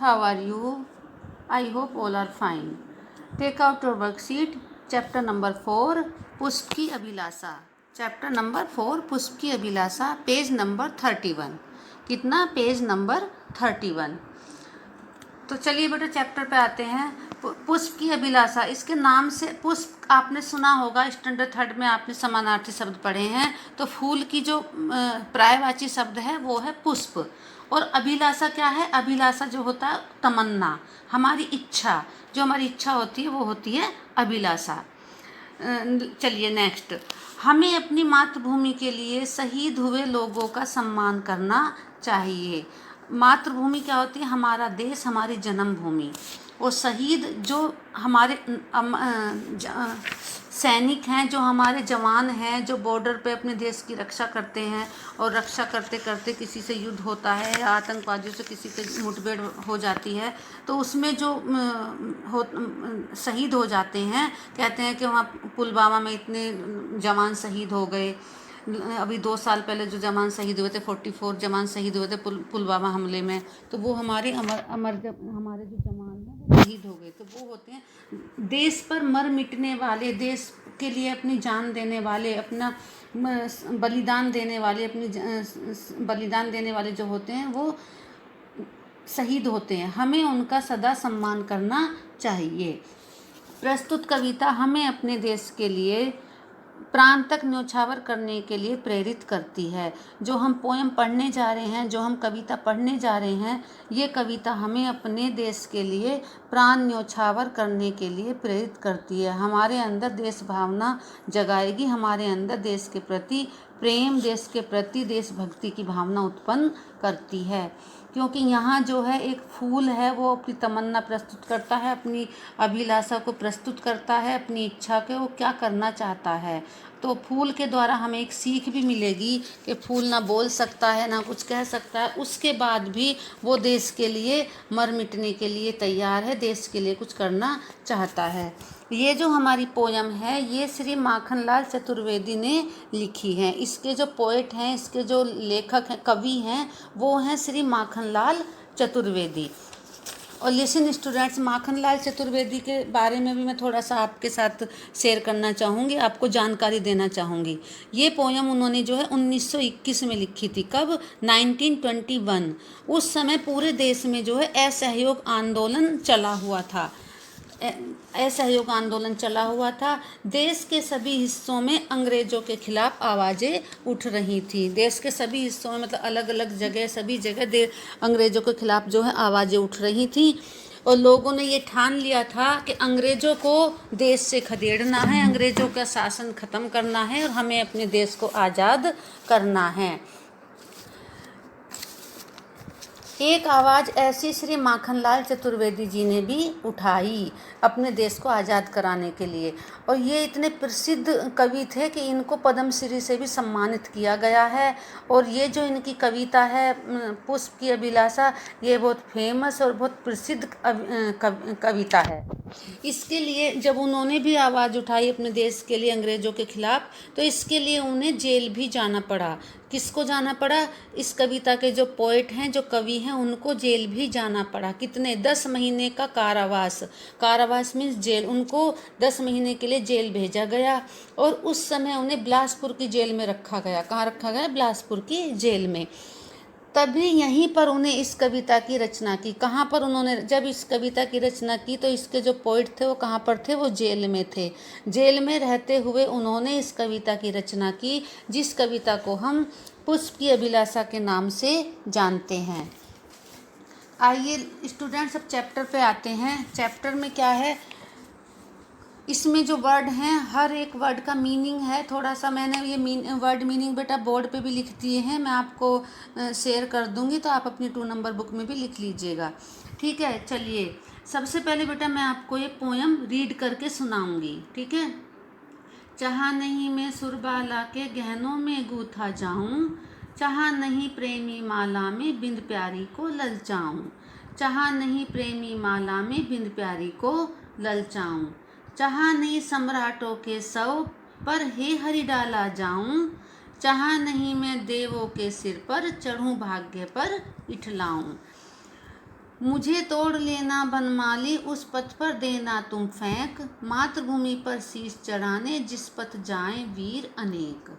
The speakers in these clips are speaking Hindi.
How are you? I hope all are fine. Take out your worksheet. Chapter number 4, पुष्प की अभिलाषा. चैप्टर नंबर 4, पुष्प की अभिलाषा, पेज नंबर 31. कितना? Page number 31. तो चलिए बेटा चैप्टर पे आते हैं. पुष्प की अभिलाषा, इसके नाम से पुष्प आपने सुना होगा, स्टैंडर्ड 3 में आपने समानार्थी शब्द पढ़े हैं. तो फूल की जो पर्यायवाची शब्द है वो है पुष्प. और अभिलाषा क्या है? अभिलाषा जो होता है तमन्ना, हमारी इच्छा, जो हमारी इच्छा होती है वो होती है अभिलाषा. चलिए नेक्स्ट. हमें अपनी मातृभूमि के लिए शहीद हुए लोगों का सम्मान करना चाहिए. मातृभूमि क्या होती है? हमारा देश, हमारी जन्मभूमि. वो शहीद जो हमारे सैनिक हैं, जो हमारे जवान हैं, जो बॉर्डर पे अपने देश की रक्षा करते हैं, और रक्षा करते करते किसी से युद्ध होता है या आतंकवादियों से किसी की मुठभेड़ हो जाती है, तो उसमें जो शहीद हो जाते हैं, कहते हैं कि वहाँ पुलवामा में इतने जवान शहीद हो गए. अभी 2 साल पहले जो जवान शहीद हुए थे, 44 जवान शहीद हुए थे पुलवामा हमले में, तो वो हमारे हमारे जो जवान हैं वो शहीद हो गए. तो वो होते हैं देश पर मर मिटने वाले, देश के लिए अपनी जान देने वाले, अपना बलिदान देने वाले, अपनी बलिदान देने वाले जो होते हैं वो शहीद होते हैं. हमें उनका सदा सम्मान करना चाहिए. प्रस्तुत कविता हमें अपने देश के लिए प्राण तक न्योछावर करने के लिए प्रेरित करती है. जो हम पोएम पढ़ने जा रहे हैं, जो हम कविता पढ़ने जा रहे हैं, ये कविता हमें अपने देश के लिए प्राण न्योछावर करने के लिए प्रेरित करती है. हमारे अंदर देश भावना जगाएगी, हमारे अंदर देश के प्रति प्रेम, देश के प्रति देशभक्ति की भावना उत्पन्न करती है. क्योंकि यहाँ जो है एक फूल है, वो अपनी तमन्ना प्रस्तुत करता है, अपनी अभिलाषा को प्रस्तुत करता है, अपनी इच्छा के वो क्या करना चाहता है. तो फूल के द्वारा हमें एक सीख भी मिलेगी कि फूल ना बोल सकता है, ना कुछ कह सकता है, उसके बाद भी वो देश के लिए मर मिटने के लिए तैयार है, देश के लिए कुछ करना चाहता है. ये जो हमारी पोयम है ये श्री माखनलाल चतुर्वेदी ने लिखी है. इसके जो पोएट हैं, इसके जो लेखक हैं, कवि हैं, वो हैं श्री माखनलाल चतुर्वेदी. और लिसन स्टूडेंट्स, माखनलाल चतुर्वेदी के बारे में भी मैं थोड़ा सा आपके साथ शेयर करना चाहूँगी, आपको जानकारी देना चाहूँगी. ये पोयम उन्होंने जो है 1921 में लिखी थी. कब? 1921. उस समय पूरे देश में जो है असहयोग आंदोलन चला हुआ था. असहयोग आंदोलन चला हुआ था. देश के सभी हिस्सों में अंग्रेज़ों के खिलाफ आवाज़ें उठ रही थी. देश के सभी हिस्सों में, मतलब अलग अलग जगह, सभी जगह अंग्रेज़ों के खिलाफ जो है आवाज़ें उठ रही थी. और लोगों ने ये ठान लिया था कि अंग्रेज़ों को देश से खदेड़ना है, अंग्रेज़ों का शासन ख़त्म करना है और हमें अपने देश को आज़ाद करना है. एक आवाज़ ऐसी श्री माखनलाल चतुर्वेदी जी ने भी उठाई अपने देश को आज़ाद कराने के लिए. और ये इतने प्रसिद्ध कवि थे कि इनको पद्मश्री से भी सम्मानित किया गया है. और ये जो इनकी कविता है पुष्प की अभिलाषा, ये बहुत फेमस और बहुत प्रसिद्ध कविता है. इसके लिए जब उन्होंने भी आवाज़ उठाई अपने देश के लिए अंग्रेज़ों के खिलाफ, तो इसके लिए उन्हें जेल भी जाना पड़ा. किसको जाना पड़ा? इस कविता के जो पोएट हैं, जो कवि हैं, उनको जेल भी जाना पड़ा. कितने? 10 महीने का कारावास. कारावास मीन्स जेल. उनको 10 महीने के लिए जेल भेजा गया. और उस समय उन्हें बिलासपुर की जेल में रखा गया. कहाँ रखा गया? बिलासपुर की जेल में. तभी यहीं पर उन्हें इस कविता की रचना की. कहाँ पर उन्होंने जब इस कविता की रचना की, तो इसके जो पोइट थे वो कहाँ पर थे? वो जेल में थे. जेल में रहते हुए उन्होंने इस कविता की रचना की, जिस कविता को हम पुष्प की अभिलाषा के नाम से जानते हैं. आइए स्टूडेंट्स अब चैप्टर पे आते हैं. चैप्टर में क्या है? इसमें जो वर्ड हैं, हर एक वर्ड का मीनिंग है. थोड़ा सा मैंने ये वर्ड मीनिंग बेटा बोर्ड पे भी लिख दिए हैं, मैं आपको शेयर कर दूंगी, तो आप अपनी 2 नंबर बुक में भी लिख लीजिएगा. ठीक है. चलिए सबसे पहले बेटा मैं आपको ये पोयम रीड करके सुनाऊंगी. ठीक है. चाहा नहीं मैं सुरबाला के गहनों में गूथा जाऊं, चाहा नहीं प्रेमी माला में बिंद प्यारी को ललचाऊं, चाहा नहीं प्रेमी माला में बिंद प्यारी को ललचाऊं, चाहा नहीं सम्राटों के सौ पर हे हरि डाला जाऊं, चाहा नहीं मैं देवों के सिर पर चढ़ूं भाग्य पर इठलाऊं. मुझे तोड़ लेना बनमाली, उस पथ पर देना तुम फेंक, मातृभूमि पर शीश चढ़ाने, जिस पथ जाएं वीर अनेक।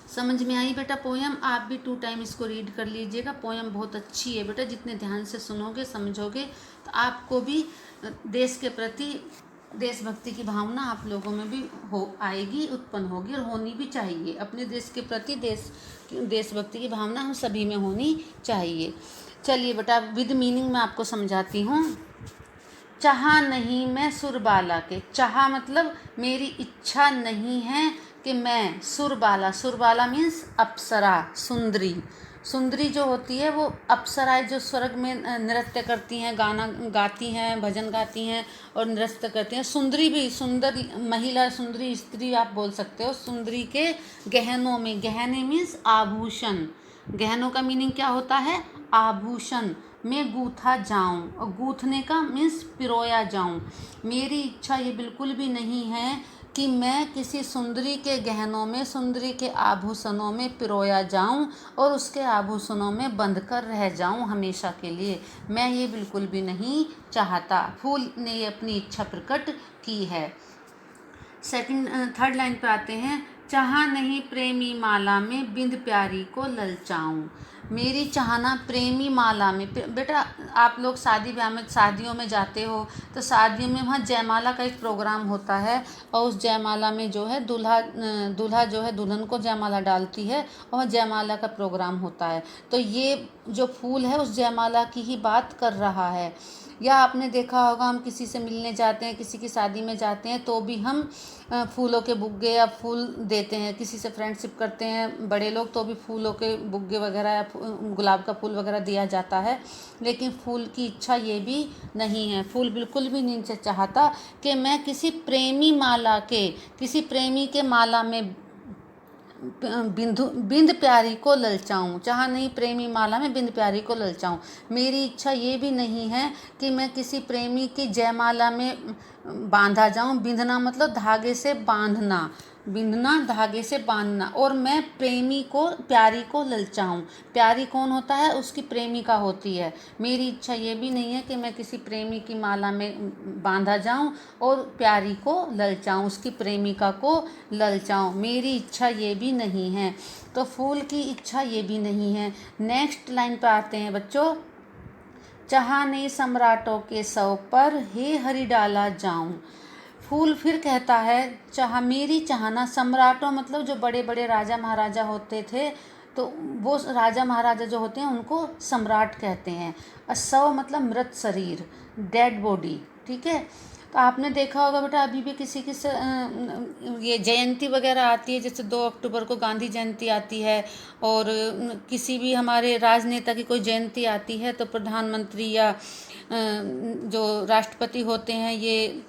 समझ में आई बेटा पोयम? आप भी 2 टाइम इसको रीड कर लीजिएगा। पोयम बहुत अच्छी है बेटा, जितने ध्यान से सुनोगे समझोगे तो आपको भी देश के प्रति देशभक्ति की भावना आप लोगों में भी आएगी, उत्पन्न होगी, और होनी भी चाहिए। अपने देश के प्रति देशभक्ति की भावना हम सभी में होनी चाहिए। चलिए बेटा, विद मीनिंग मैं आपको समझाती हूँ। चाहा नहीं मैं सुरबाला के, चाहा मतलब मेरी इच्छा नहीं है कि मैं सुरबाला, सुरबाला मीन्स अप्सरा, सुंदरी। सुंदरी जो होती है वो अप्सराएं जो स्वर्ग में नृत्य करती हैं, गाना गाती हैं, भजन गाती हैं और नृत्य करती हैं। सुंदरी भी, सुंदर महिला, सुंदरी स्त्री आप बोल सकते हो। सुंदरी के गहनों में, गहने मीन्स आभूषण, गहनों का मीनिंग क्या होता है? आभूषण में गूथा जाऊं, और गूथने का मीन्स पिरोया जाऊं। मेरी इच्छा ये बिल्कुल भी नहीं है कि मैं किसी सुंदरी के गहनों में, सुंदरी के आभूषणों में पिरोया जाऊं और उसके आभूषणों में बंध कर रह जाऊं हमेशा के लिए। मैं ये बिल्कुल भी नहीं चाहता। फूल ने ये अपनी इच्छा प्रकट की है। थर्ड लाइन पे आते हैं। चाहा नहीं प्रेमी माला में, बिंद प्यारी को ललचाऊं। मेरी चाहना प्रेमी माला में, बेटा आप लोग शादी ब्याह में, शादियों में जाते हो तो शादियों में वहाँ जयमाला का एक प्रोग्राम होता है, और उस जयमाला में जो है दूल्हा जो है दुल्हन को जयमाला डालती है, और जयमाला का प्रोग्राम होता है। तो ये जो फूल है उस जयमाला की ही बात कर रहा है। या आपने देखा होगा, हम किसी से मिलने जाते हैं, किसी की शादी में जाते हैं तो भी हम फूलों के बुग्गे या फूल देते हैं। किसी से फ्रेंडशिप करते हैं बड़े लोग तो भी फूलों के बुग्गे वगैरह या गुलाब का फूल वगैरह दिया जाता है। लेकिन फूल की इच्छा ये भी नहीं है, फूल बिल्कुल भी नहीं चाहता कि मैं किसी प्रेमी माला के, किसी प्रेमी के माला में बिंद प्यारी को ललचाऊं। चाहा नहीं प्रेमी माला में बिंद प्यारी को ललचाऊं। मेरी इच्छा ये भी नहीं है कि मैं किसी प्रेमी की जयमाला में बांधा जाऊं। बिंधना मतलब धागे से बांधना, बिंधना धागे से बांधना। और मैं प्रेमी को, प्यारी को ललचाऊं। प्यारी कौन होता है? उसकी प्रेमिका होती है। मेरी इच्छा ये भी नहीं है कि मैं किसी प्रेमी की माला में बांधा जाऊं और प्यारी को ललचाऊं, उसकी प्रेमिका को ललचाऊं। मेरी इच्छा ये भी नहीं है। तो फूल की इच्छा ये भी नहीं है। नेक्स्ट लाइन पे आते हैं बच्चों। चाहा नहीं सम्राटों के सौ पर, हे हरि डाला जाऊं। फूल फिर कहता है, चाह मेरी चाहना, सम्राटों मतलब जो बड़े बड़े राजा महाराजा होते थे, तो वो राजा महाराजा जो होते हैं उनको सम्राट कहते हैं। सौ मतलब मृत शरीर, डेड बॉडी, ठीक है। तो आपने देखा होगा बेटा, अभी भी किसी की ये जयंती वगैरह आती है, जैसे 2 अक्टूबर को गांधी जयंती आती है, और किसी भी हमारे राजनेता की कोई जयंती आती है तो प्रधानमंत्री या जो राष्ट्रपति होते हैं ये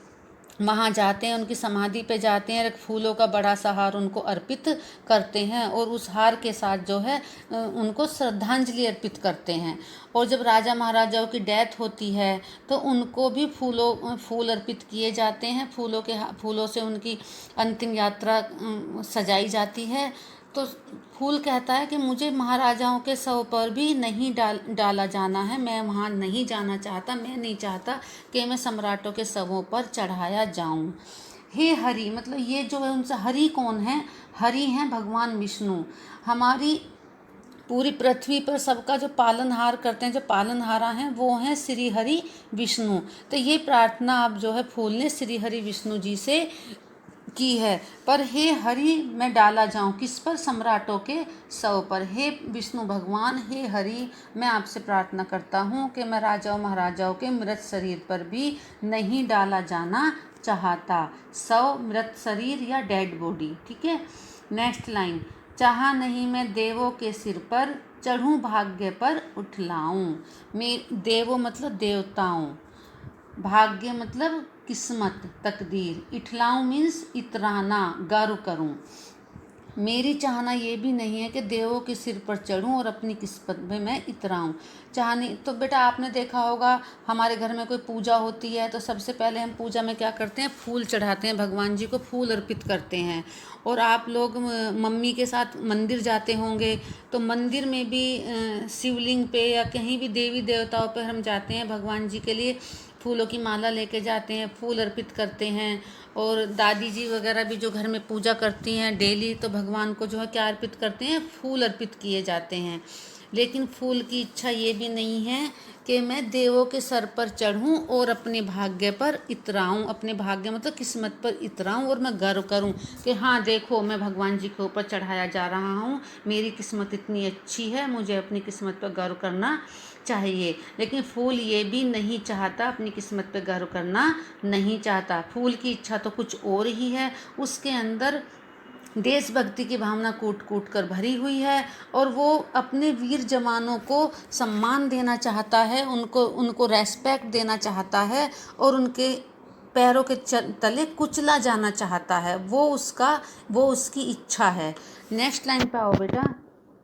वहाँ जाते हैं, उनकी समाधि पे जाते हैं, एक फूलों का बड़ा सा हार उनको अर्पित करते हैं, और उस हार के साथ जो है उनको श्रद्धांजलि अर्पित करते हैं। और जब राजा महाराजाओं की डेथ होती है तो उनको भी फूल अर्पित किए जाते हैं। फूलों से उनकी अंतिम यात्रा सजाई जाती है। तो फूल कहता है कि मुझे महाराजाओं के शव पर भी नहीं डाला जाना है। मैं वहाँ नहीं जाना चाहता। मैं नहीं चाहता कि मैं सम्राटों के शवों पर चढ़ाया जाऊं। हे हरि मतलब ये जो है उनसे, हरि कौन है? हरि हैं भगवान विष्णु। हमारी पूरी पृथ्वी पर सबका जो पालनहार करते हैं, जो पालनहारा हैं, वो हैं श्री हरि विष्णु। तो ये प्रार्थना अब जो है फूल ने श्री हरि विष्णु जी से की है। पर हे हरि मैं डाला जाऊं, किस पर? सम्राटों के शव पर। हे विष्णु भगवान, हे हरि, मैं आपसे प्रार्थना करता हूं कि मैं राजाओं महाराजाओं के मृत शरीर पर भी नहीं डाला जाना चाहता। शव, मृत शरीर या डेड बॉडी, ठीक है। Next line. चाहा नहीं मैं देवों के सिर पर, चढ़ूं भाग्य पर उठलाऊं। मैं देवों मतलब देवताओं, भाग्य मतलब किस्मत, तकदीर। इठलाऊं मीन्स इतराना, गर्व करूं। मेरी चाहना ये भी नहीं है कि देवों के सिर पर चढ़ूं और अपनी किस्मत में मैं इतराऊं। चाहनी तो बेटा आपने देखा होगा, हमारे घर में कोई पूजा होती है तो सबसे पहले हम पूजा में क्या करते हैं, फूल चढ़ाते हैं, भगवान जी को फूल अर्पित करते हैं। और आप लोग मम्मी के साथ मंदिर जाते होंगे, तो मंदिर में भी शिवलिंग पे या कहीं भी देवी देवताओं पे हम जाते हैं, भगवान जी के लिए फूलों की माला लेके जाते हैं, फूल अर्पित करते हैं। और दादी जी वगैरह भी जो घर में पूजा करती हैं डेली, तो भगवान को जो है क्या अर्पित करते हैं, फूल अर्पित किए जाते हैं। लेकिन फूल की इच्छा ये भी नहीं है कि मैं देवों के सर पर चढ़ूं और अपने भाग्य पर इतराऊं, अपने भाग्य मतलब किस्मत पर इतराऊं और मैं गर्व करूं कि हाँ देखो मैं भगवान जी के ऊपर चढ़ाया जा रहा हूं, मेरी किस्मत इतनी अच्छी है, मुझे अपनी किस्मत पर गर्व करना चाहिए। लेकिन फूल ये भी नहीं चाहता, अपनी किस्मत पे गर्व करना नहीं चाहता। फूल की इच्छा तो कुछ और ही है, उसके अंदर देशभक्ति की भावना कूट कूट कर भरी हुई है। और वो अपने वीर जवानों को सम्मान देना चाहता है, उनको रेस्पेक्ट देना चाहता है और उनके पैरों के तले कुचला जाना चाहता है। वो उसकी इच्छा है। नेक्स्ट लाइन पे आओ बेटा।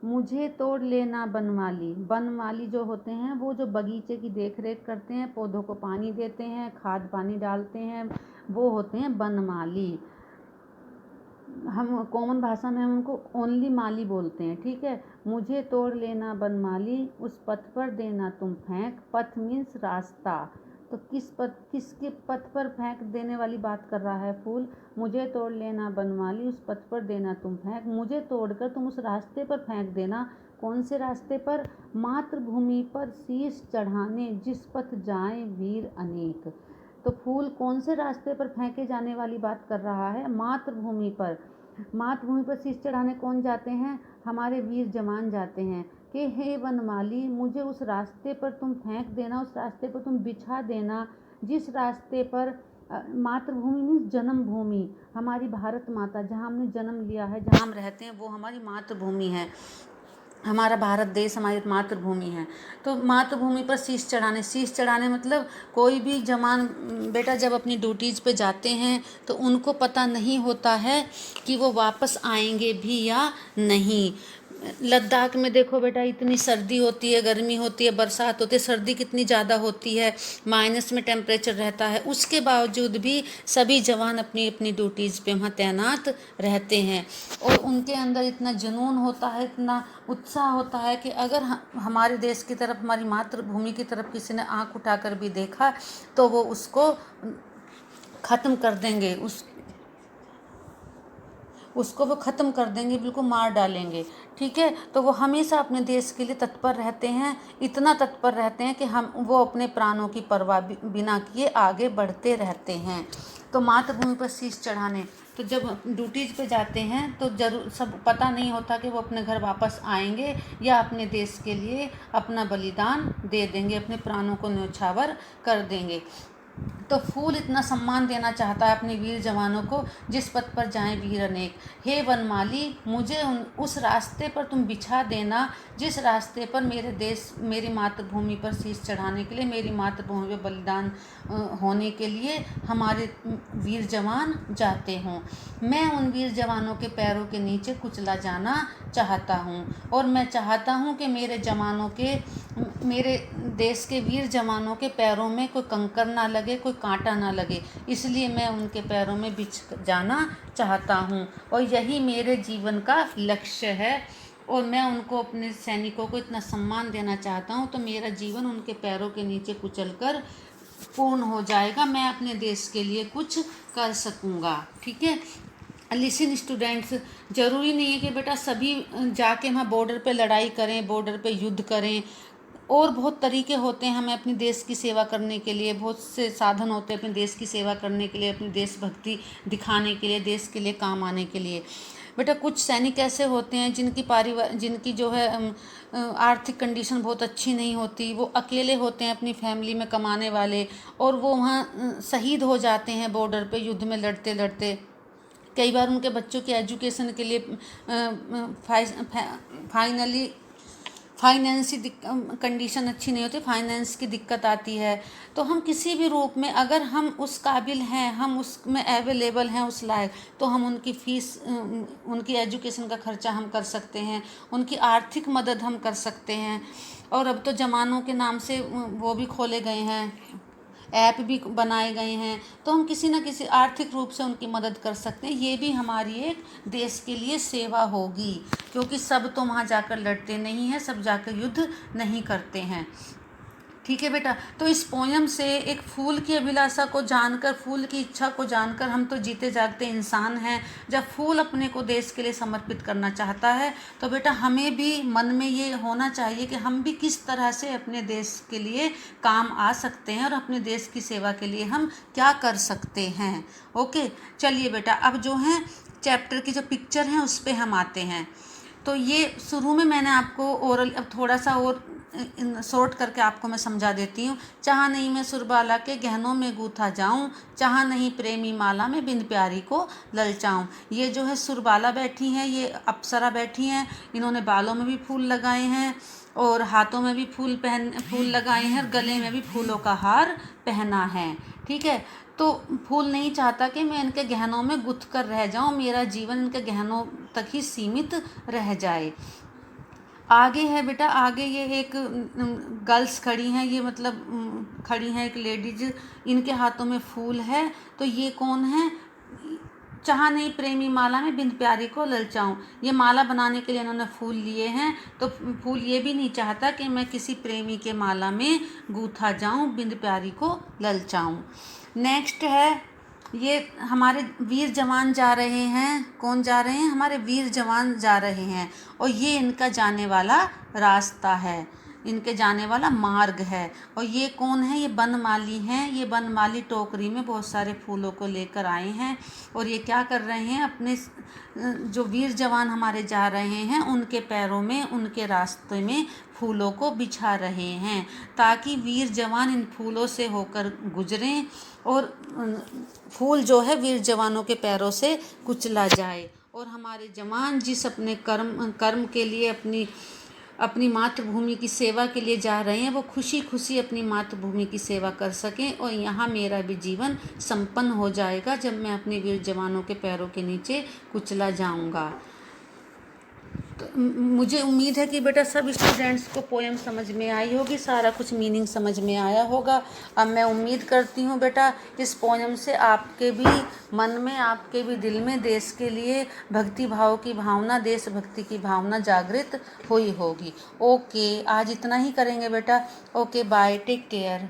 मुझे तोड़ लेना बनमाली। बनमाली जो होते हैं वो जो बगीचे की देख रेख करते हैं, पौधों को पानी देते हैं, खाद पानी डालते हैं, वो होते हैं बनमाली। हम कॉमन भाषा में हम उनको ओनली माली बोलते हैं, ठीक है। मुझे तोड़ लेना बनमाली, उस पथ पर देना तुम फेंक। पथ मीन्स रास्ता, तो किसके पथ पर फेंक देने वाली बात कर रहा है फूल। मुझे तोड़ लेना बनमाली, उस पथ पर देना तुम फेंक। मुझे तोड़कर तुम उस रास्ते पर फेंक देना। कौन से रास्ते पर? मातृभूमि पर शीश चढ़ाने जिस पथ जाएं वीर अनेक। तो फूल कौन से रास्ते पर फेंके जाने वाली बात कर रहा है? मातृभूमि पर। मातृभूमि पर शीश चढ़ाने कौन जाते हैं? हमारे वीर जवान जाते हैं। कि हे वनमाली, मुझे उस रास्ते पर तुम फेंक देना, उस रास्ते पर तुम बिछा देना जिस रास्ते पर मातृभूमि मीन्स जन्मभूमि, हमारी भारत माता जहाँ हमने जन्म लिया है, जहाँ हम रहते हैं, वो हमारी मातृभूमि है। हमारा भारत देश हमारी मातृभूमि है। तो मातृभूमि पर शीश चढ़ाने मतलब कोई भी जवान बेटा जब अपनी ड्यूटीज़ पे जाते हैं तो उनको पता नहीं होता है कि वो वापस आएंगे भी या नहीं। लद्दाख में देखो बेटा, इतनी सर्दी होती है, गर्मी होती है, बरसात होती है, सर्दी कितनी ज़्यादा होती है, माइनस में टेम्परेचर रहता है, उसके बावजूद भी सभी जवान अपनी अपनी ड्यूटीज़ पे वहाँ तैनात रहते हैं। और उनके अंदर इतना जुनून होता है, इतना उत्साह होता है कि अगर हमारे देश की तरफ, हमारी मातृभूमि की तरफ किसी ने आँख उठाकर भी देखा तो वो उसको ख़त्म कर देंगे, उसको वो ख़त्म कर देंगे, बिल्कुल मार डालेंगे, ठीक है। तो वो हमेशा अपने देश के लिए तत्पर रहते हैं, इतना तत्पर रहते हैं कि वो अपने प्राणों की परवाह बिना किए आगे बढ़ते रहते हैं। तो मातृभूमि पर शीश चढ़ाने, तो जब ड्यूटीज़ पे जाते हैं तो जरूर सब पता नहीं होता कि वो अपने घर वापस आएंगे या अपने देश के लिए अपना बलिदान दे देंगे, अपने प्राणों को न्यौछावर कर देंगे। तो फूल इतना सम्मान देना चाहता है अपने वीर जवानों को, जिस पथ पर जाएं वीर अनेक। हे वनमाली, मुझे उस रास्ते पर तुम बिछा देना जिस रास्ते पर मेरे देश, मेरी मातृभूमि पर शीश चढ़ाने के लिए, मेरी मातृभूमि पर बलिदान होने के लिए हमारे वीर जवान जाते हों। मैं उन वीर जवानों के पैरों के नीचे कुचला जाना चाहता हूँ, और मैं चाहता हूँ कि मेरे देश के वीर जवानों के पैरों में कोई कंकर ना लगे, कोई कांटा ना लगे, इसलिए मैं उनके पैरों में बिछ जाना चाहता हूँ। और यही मेरे जीवन का लक्ष्य है, और मैं उनको, अपने सैनिकों को इतना सम्मान देना चाहता हूँ, तो मेरा जीवन उनके पैरों के नीचे कुचलकर पूर्ण हो जाएगा, मैं अपने देश के लिए कुछ कर सकूँगा, ठीक है। लिसन स्टूडेंट्स, ज़रूरी नहीं है कि बेटा सभी जाके वहाँ बॉर्डर पे लड़ाई करें, बॉर्डर पे युद्ध करें, और बहुत तरीके होते हैं हमें अपने देश की सेवा करने के लिए, बहुत से साधन होते हैं अपने देश की सेवा करने के लिए, अपनी देशभक्ति दिखाने के लिए, देश के लिए काम आने के लिए। बेटा कुछ सैनिक ऐसे होते हैं जिनकी जो है आर्थिक कंडीशन बहुत अच्छी नहीं होती, वो अकेले होते हैं अपनी फैमिली में कमाने वाले, और वो वहाँ शहीद हो जाते हैं बॉर्डर पे युद्ध में लड़ते लड़ते। कई बार उनके बच्चों के एजुकेशन के लिए फाइनली फाइनेंस की कंडीशन अच्छी नहीं होती, फाइनेंस की दिक्कत आती है, तो हम किसी भी रूप में अगर हम उस काबिल हैं, हम उसमें अवेलेबल हैं उस लायक, तो हम उनकी फ़ीस, उनकी एजुकेशन का खर्चा हम कर सकते हैं, उनकी आर्थिक मदद हम कर सकते हैं। और अब तो जमानों के नाम से वो भी खोले गए हैं, ऐप भी बनाए गए हैं, तो हम किसी न किसी आर्थिक रूप से उनकी मदद कर सकते हैं। ये भी हमारी एक देश के लिए सेवा होगी, क्योंकि सब तो वहाँ जाकर लड़ते नहीं हैं, सब जाकर युद्ध नहीं करते हैं। ठीक है बेटा, तो इस पोयम से एक फूल की अभिलाषा को जानकर, फूल की इच्छा को जानकर, हम तो जीते जागते इंसान हैं। जब फूल अपने को देश के लिए समर्पित करना चाहता है, तो बेटा हमें भी मन में ये होना चाहिए कि हम भी किस तरह से अपने देश के लिए काम आ सकते हैं और अपने देश की सेवा के लिए हम क्या कर सकते हैं। ओके, चलिए बेटा, अब जो है चैप्टर की जो पिक्चर है उस पर हम आते हैं। तो ये शुरू में मैंने आपको ओरल, अब थोड़ा सा और शॉर्ट करके आपको मैं समझा देती हूँ। चाहा नहीं मैं सुरबाला के गहनों में गूथा जाऊँ, चाहा नहीं प्रेमी माला में बिन प्यारी को ललचाऊँ। ये जो है सुरबाला बैठी हैं, ये अप्सरा बैठी हैं, इन्होंने बालों में भी फूल लगाए हैं और हाथों में भी फूल लगाए हैं और गले में भी फूलों का हार पहना है। ठीक है, तो फूल नहीं चाहता कि मैं इनके गहनों में गुथ कर रह जाऊं, मेरा जीवन इनके गहनों तक ही सीमित रह जाए। आगे है बेटा, आगे ये एक गर्ल्स खड़ी हैं, ये मतलब खड़ी हैं एक लेडीज, इनके हाथों में फूल है। तो ये कौन है? चाहा नहीं प्रेमी माला में बिन प्यारी को ललचाऊं। ये माला बनाने के लिए इन्होंने फूल लिए हैं, तो फूल ये भी नहीं चाहता कि मैं किसी प्रेमी के माला में गूथा जाऊं, बिन प्यारी को ललचाऊं। नेक्स्ट है, ये हमारे वीर जवान जा रहे हैं। कौन जा रहे हैं? हमारे वीर जवान जा रहे हैं, और ये इनका जाने वाला रास्ता है, इनके जाने वाला मार्ग है। और ये कौन है? ये बनमाली हैं। ये बनमाली टोकरी में बहुत सारे फूलों को लेकर आए हैं, और ये क्या कर रहे हैं? अपने जो वीर जवान हमारे जा रहे हैं उनके पैरों में, उनके रास्ते में फूलों को बिछा रहे हैं, ताकि वीर जवान इन फूलों से होकर गुजरें और फूल जो है वीर जवानों के पैरों से कुचला जाए, और हमारे जवान जिस अपने कर्म के लिए, अपनी मातृभूमि की सेवा के लिए जा रहे हैं, वो खुशी खुशी अपनी मातृभूमि की सेवा कर सकें। और यहाँ मेरा भी जीवन संपन्न हो जाएगा जब मैं अपने वीर जवानों के पैरों के नीचे कुचला जाऊँगा। तो मुझे उम्मीद है कि बेटा सब स्टूडेंट्स को पोएम समझ में आई होगी, सारा कुछ मीनिंग समझ में आया होगा। अब मैं उम्मीद करती हूँ बेटा इस पोएम से आपके भी मन में, आपके भी दिल में देश के लिए भक्ति भाव की भावना, देशभक्ति की भावना जागृत हुई होगी। ओके, आज इतना ही करेंगे बेटा। Okay, bye, take care.